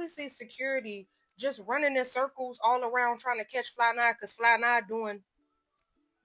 literally see security just running in circles all around trying to catch Fly Nine, because Fly Nine doing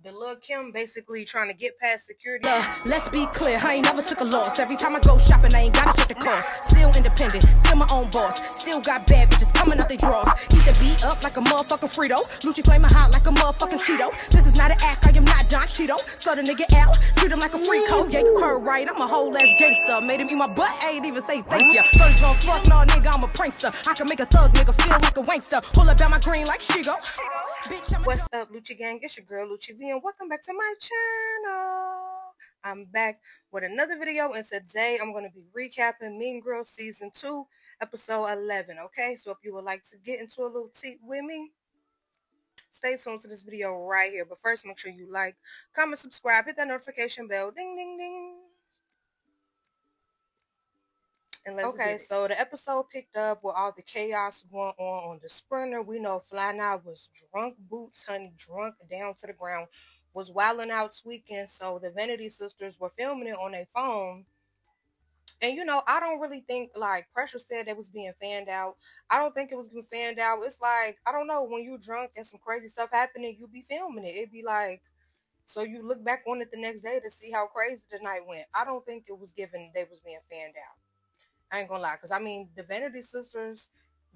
the Lil' Kim basically trying to get past security. Let's be clear, I ain't never took a loss. Every time I go shopping, I ain't gotta check the cost. Still independent, still my own boss. Still got bad bitches coming up they draws. Keep the beat up like a motherfucking Frito. Lucci flaming hot like a motherfucking Cheeto. This is not an act, I am not Don Cheeto. So the nigga out, treat him like a free code. Yeah, you heard right, I'm a whole ass gangster. Made him eat my butt, I ain't even say thank ya. Thought he's gonna fuck, no nigga, I'm a prankster. I can make a thug nigga feel like a wankster. Pull up down my green like Shigo. Bitch, what's up, Lucci Gang? It's your girl, Lucci V, and welcome back to my channel. I'm back with another video, and today I'm going to be recapping Mean Girls Season 2, Episode 11, okay? So if you would like to get into a little tea with me, stay tuned to this video right here. But first, make sure you like, comment, subscribe, hit that notification bell, ding, ding, ding. And let's get it. So the episode picked up with all the chaos going on the sprinter. We know Fly Nine was drunk boots, honey, drunk down to the ground, was wilding out, tweaking. So the Vanity Sisters were filming it on their phone. And, you know, I don't really think, like, Pressure said they was being fanned out. I don't think it was being fanned out. It's like, I don't know, when you drunk and some crazy stuff happening, you be filming it. It'd be like, so you look back on it the next day to see how crazy the night went. I don't think it was given they was being fanned out. I ain't gonna lie, because I mean, the Vanity Sisters,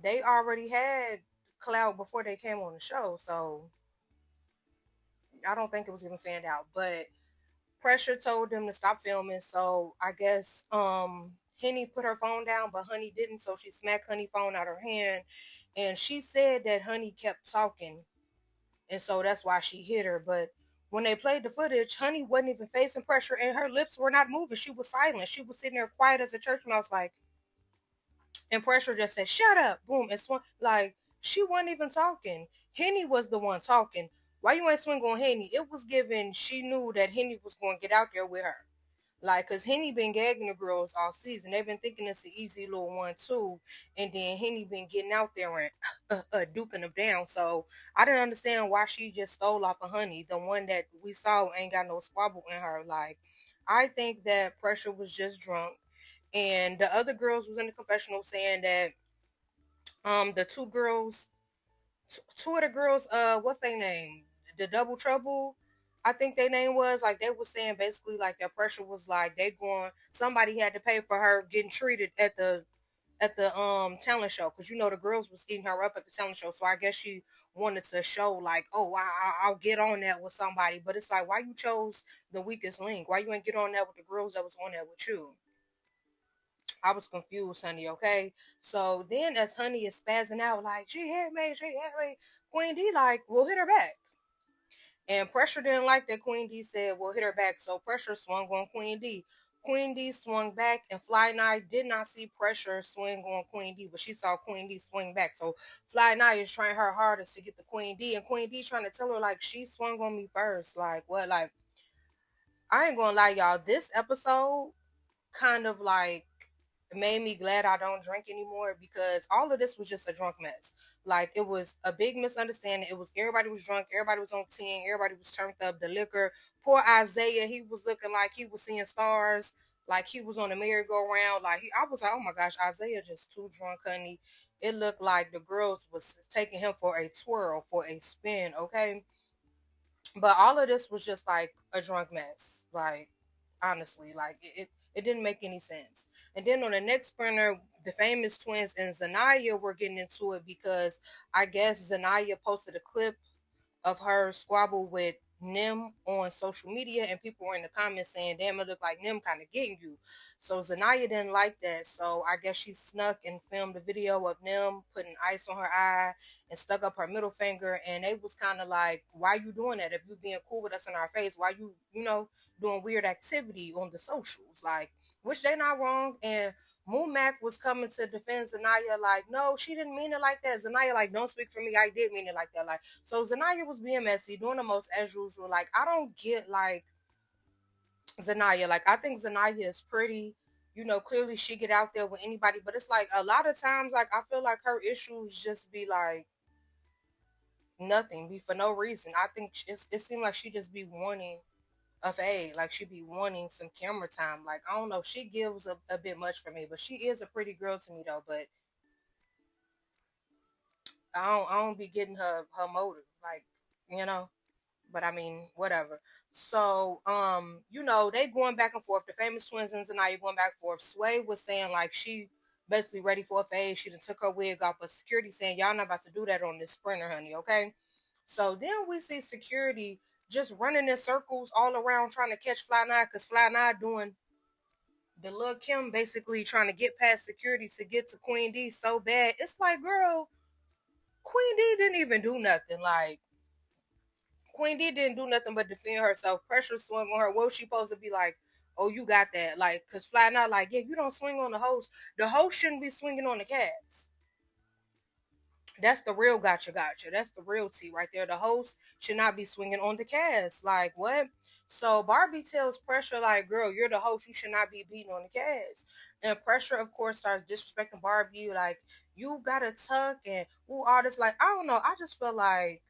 they already had clout before they came on the show, so I don't think it was even fanned out. But Pressure told them to stop filming, so I guess Henny put her phone down, but Honey didn't, so she smacked Honey's phone out of her hand, and she said that Honey kept talking, and so that's why she hit her. But when they played the footage, Honey wasn't even facing Pressure, and her lips were not moving. She was silent. She was sitting there quiet as a church mouse, like. And Pressure just said, shut up, boom, and swung. Like, she wasn't even talking. Henny was the one talking. Why you ain't swing on Henny? It was given she knew that Henny was going to get out there with her. Like, because Henny been gagging the girls all season. They've been thinking it's an easy little 1-2. And then Henny been getting out there and duking them down. So I didn't understand why she just stole off of Honey. The one that we saw ain't got no squabble in her. Like, I think that Pressure was just drunk. And the other girls was in the confessional saying that the two of the girls, what's their name? The Double Trouble, I think their name was, like, they were saying basically like their Pressure was like somebody had to pay for her getting treated at the talent show, because you know the girls was eating her up at the talent show. So I guess she wanted to show like, oh, I'll get on that with somebody. But it's like, why you chose the weakest link? Why you ain't get on that with the girls that was on there with you? I was confused, honey, okay? So then as Honey is spazzing out, like, she hit me, Queen D, like, we'll hit her back. And Pressure didn't like that. Queen D said, we'll hit her back. So Pressure swung on Queen D. Queen D swung back, and Fly Nine did not see Pressure swing on Queen D, but she saw Queen D swing back. So Fly Nine is trying her hardest to get the Queen D, and Queen D trying to tell her, like, she swung on me first. Like, what? Like, I ain't gonna lie, y'all. This episode kind of, like, made me glad I don't drink anymore, because all of this was just a drunk mess. Like, it was a big misunderstanding. It was, everybody was drunk, everybody was on 10, everybody was turned up. The liquor, poor Isaiah, he was looking like he was seeing stars, like he was on a merry-go-round. Like, I was like, oh my gosh, Isaiah just too drunk, honey. It looked like the girls was taking him for a twirl, for a spin, okay? But all of this was just like a drunk mess. Like, honestly, like, it didn't make any sense. And then on the next sprinter, the famous twins and Zanaya were getting into it, because I guess Zanaya posted a clip of her squabble with Nim on social media, and people were in the comments saying, damn, it looked like Nim kind of getting you. So Zanaya didn't like that, so I guess she snuck and filmed a video of Nim putting ice on her eye and stuck up her middle finger, and they was kind of like, why you doing that? If you being cool with us in our face, why you know, doing weird activity on the socials? Like, which they not wrong. And Moon Mac was coming to defend Zanaya, like, no, she didn't mean it like that. Zanaya, like, don't speak for me, I did mean it like that. Like, so Zanaya was being messy, doing the most as usual. Like, I don't get, like, Zanaya. Like, I think Zanaya is pretty, you know, clearly she get out there with anybody, but it's like, a lot of times, like, I feel like her issues just be like nothing, be for no reason. I think it seemed like she just be wanting of like she be wanting some camera time. Like, I don't know, she gives a bit much for me, but she is a pretty girl to me though. But I don't be getting her motive, like, you know. But I mean, whatever. So, they going back and forth. The famous twins and Zanaya going back and forth. Sway was saying like she basically ready for a fade. She done took her wig off, but security saying y'all not about to do that on this sprinter, honey. Okay. So then we see security just running in circles all around trying to catch Fly Nine because Fly Nine doing the Lil Kim basically trying to get past security to get to Queen D so bad. It's like, girl, Queen D didn't even do nothing. Like, Queen D didn't do nothing but defend herself. Pressure swung on her. What was she supposed to be like? Oh, you got that. Like, because Fly Not like, yeah, you don't swing on the host. The host shouldn't be swinging on the cats. That's the real gotcha. That's the real tea right there. The host should not be swinging on the cast. Like, what? So Barbie tells Pressure, like, girl, you're the host. You should not be beating on the cast. And Pressure, of course, starts disrespecting Barbie. Like, you got to tuck and all this. Like, I don't know. I just feel like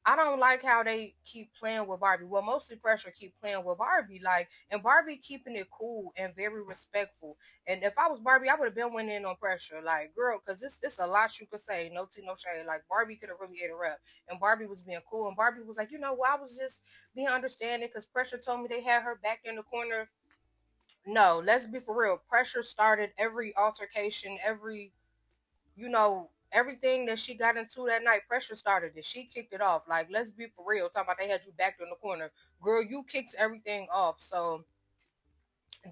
I don't like how they keep playing with Barbie. Well, mostly Pressure keep playing with Barbie. Like, and Barbie keeping it cool and very respectful. And if I was Barbie, I would have been went in on Pressure. Like, girl, because it's a lot you could say. No tea, no shade. Like, Barbie could have really ate her up. And Barbie was being cool. And Barbie was like, well, I was just being understanding because Pressure told me they had her back in the corner. No, let's be for real. Pressure started every altercation, everything that she got into that night. Pressure started it. She kicked it off. Like, let's be for real. Talking about they had you backed in the corner. Girl, you kicked everything off. So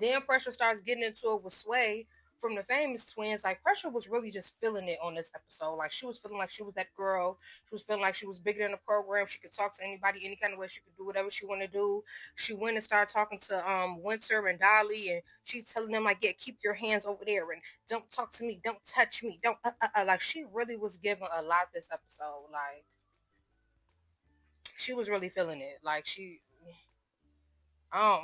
then Pressure starts getting into it with Sway from the famous twins. Like, Pressure was really just feeling it on this episode. Like, she was feeling like she was that girl. She was feeling like she was bigger than the program. She could talk to anybody any kind of way. She could do whatever she wanted to do. She went and started talking to Winter and Dolly, and she's telling them like, yeah, keep your hands over there and don't talk to me, don't touch me, don't like, she really was giving a lot this episode. Like, she was really feeling it. Like, um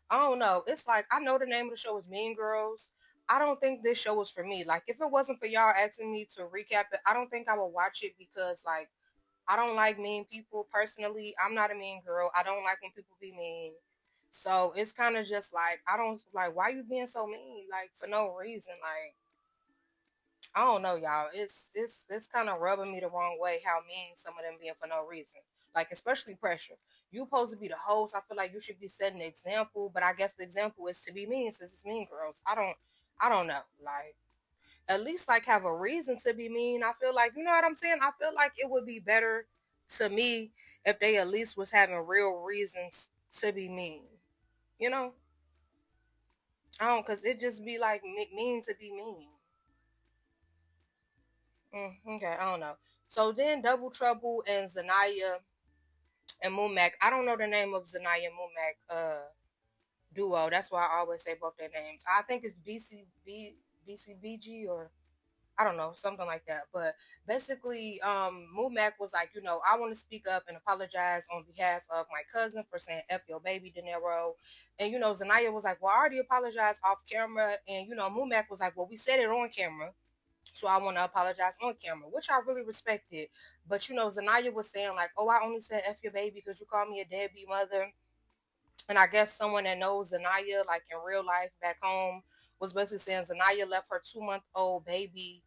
I don't know. It's like, I know the name of the show is Mean Girls. I don't think this show was for me. Like, if it wasn't for y'all asking me to recap it, I don't think I would watch it because, like, I don't like mean people personally. I'm not a mean girl. I don't like when people be mean. So it's kind of just like, I don't like, why you being so mean? Like, for no reason. Like, I don't know, y'all. It's kind of rubbing me the wrong way how mean some of them being for no reason. Like, especially Pressure. You supposed to be the host. I feel like you should be setting the example, but I guess the example is to be mean since it's Mean Girls. I don't know. Like, at least like have a reason to be mean. I feel like, you know what I'm saying? I feel like it would be better to me if they at least was having real reasons to be mean. You know? I don't, cause it just be like mean to be mean. Okay, I don't know. So then Double Trouble and Zanaya and Moomac. I don't know the name of Zanaya and Moomac duo. That's why I always say both their names. I think it's BCBG or I don't know, something like that. But basically, Moomac was like, I want to speak up and apologize on behalf of my cousin for saying F your baby, De Niro. And, Zanaya was like, well, I already apologized off camera. And, Moomac was like, well, we said it on camera. So I want to apologize on camera, which I really respected. But, Zanaya was saying like, oh, I only said F your baby because you called me a deadbeat mother. And I guess someone that knows Zanaya, like in real life back home, was basically saying Zanaya left her 2-month-old baby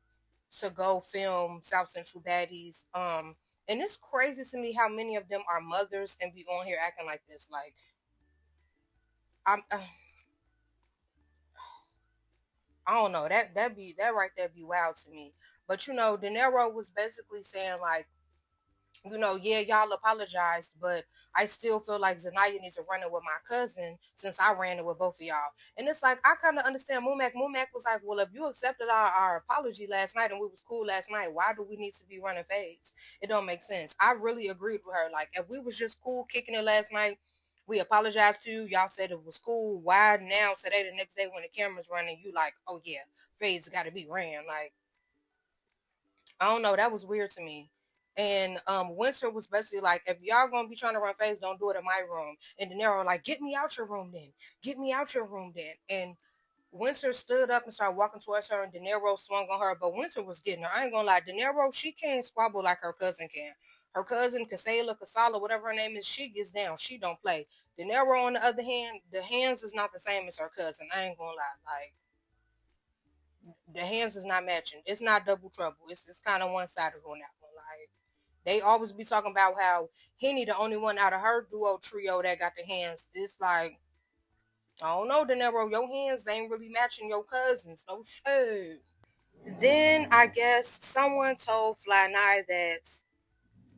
to go film South Central Baddies. And it's crazy to me how many of them are mothers and be on here acting like this. Like, I'm, I don't know, that right there be wild to me. But De Niro was basically saying like, yeah, y'all apologized, but I still feel like Zanaya needs to run it with my cousin since I ran it with both of y'all. And it's like, I kind of understand Moomac. Moomac was like, well, if you accepted our apology last night and we was cool last night, why do we need to be running fades? It don't make sense. I really agreed with her. Like, if we was just cool kicking it last night, we apologized to you, y'all said it was cool. Why now, today, the next day when the camera's running, you like, oh yeah, fades got to be ran. Like, I don't know. That was weird to me. And Winter was basically like, if y'all gonna be trying to run face, don't do it in my room. And De Niro like, get me out your room then. Get me out your room then. And Winter stood up and started walking towards her, and De Niro swung on her. But Winter was getting her. I ain't gonna lie, De Niro, she can't squabble like her cousin can. Her cousin, Casala, whatever her name is, she gets down. She don't play. De Niro, on the other hand, the hands is not the same as her cousin. I ain't gonna lie. Like, the hands is not matching. It's not double trouble. It's kind of one-sided on that one. Like, they always be talking about how Henny the only one out of her duo trio that got the hands. It's like, I don't know, De Niro, your hands ain't really matching your cousins. No shade. Then I guess someone told Fly Nye that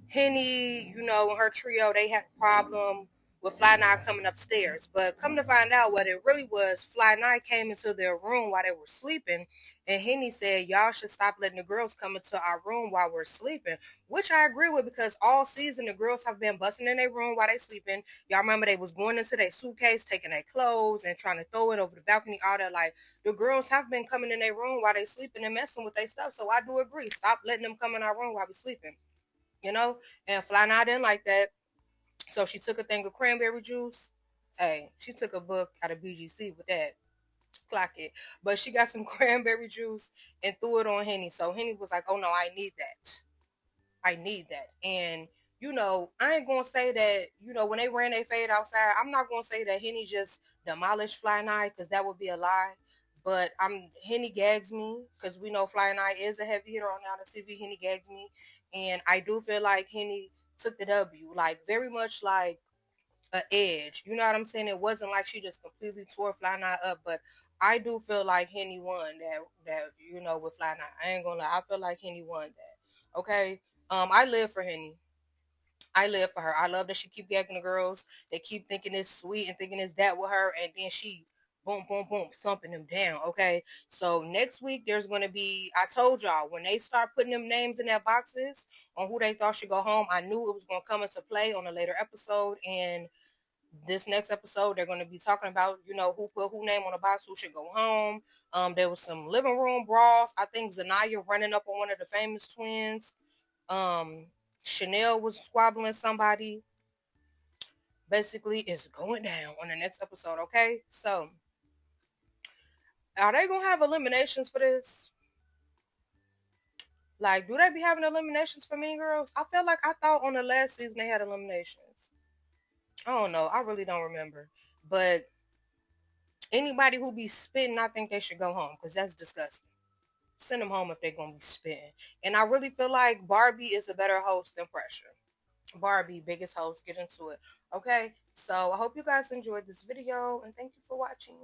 Henny, her trio, they had a problem with Fly Nye coming upstairs. But come to find out what it really was, Fly Nye came into their room while they were sleeping, and Henny said, y'all should stop letting the girls come into our room while we're sleeping, which I agree with, because all season the girls have been busting in their room while they sleeping. Y'all remember they was going into their suitcase, taking their clothes, and trying to throw it over the balcony, all that. Like, the girls have been coming in their room while they sleeping and messing with their stuff, so I do agree. Stop letting them come in our room while we sleeping. And Fly Now didn't like that. So she took a thing of cranberry juice. Hey, she took a book out of BGC with that. Clock it. But she got some cranberry juice and threw it on Henny. So Henny was like, oh no, I need that. I need that. And, I ain't going to say that, when they ran their fade outside, I'm not going to say that Henny just demolished Fly Nye, because that would be a lie. But Henny gags me, because we know Fly Nye is a heavy hitter on the TV. Henny gags me. And I do feel like Henny took the W, like very much like a edge. You know what I'm saying? It wasn't like she just completely tore Fly Nye up, but I do feel like Henny won that with Fly Nye. I ain't gonna lie. I feel like Henny won that. Okay. I live for Henny. I live for her. I love that she keep gagging the girls. They keep thinking it's sweet and thinking it's that with her, and then she boom, boom, boom, thumping them down. Okay. So next week there's gonna be, I told y'all, when they start putting them names in their boxes on who they thought should go home, I knew it was gonna come into play on a later episode. And this next episode they're gonna be talking about, who put who name on the box, who should go home. There was some living room brawls. I think Zanaya running up on one of the famous twins. Chanel was squabbling somebody. Basically, it's going down on the next episode, okay? So, are they gonna have eliminations for this? Like, do they be having eliminations for Mean Girls? I feel like I thought on the last season they had eliminations. I don't know. I really don't remember. But anybody who be spitting, I think they should go home, because that's disgusting. Send them home if they're gonna be spitting. And I really feel like Barbie is a better host than Pressure. Barbie, biggest host, get into it. Okay, so I hope you guys enjoyed this video, and thank you for watching.